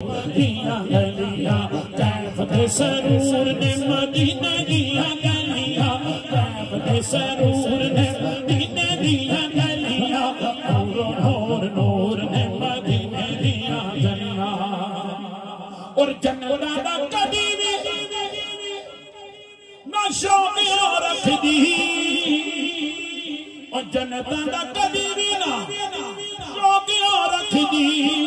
دیا گلیاں کیف دے سرور نے مدینہ دیا گلیاں کیف دے سرور نے مدینہ دیا گلیاں نور نور نور نے مدینہ دیا گلیاں اور جنتا دا کبھی بھی نہ شوق رکھ دی اور جنتا دا کبھی بھی نہ شوق رکھ دی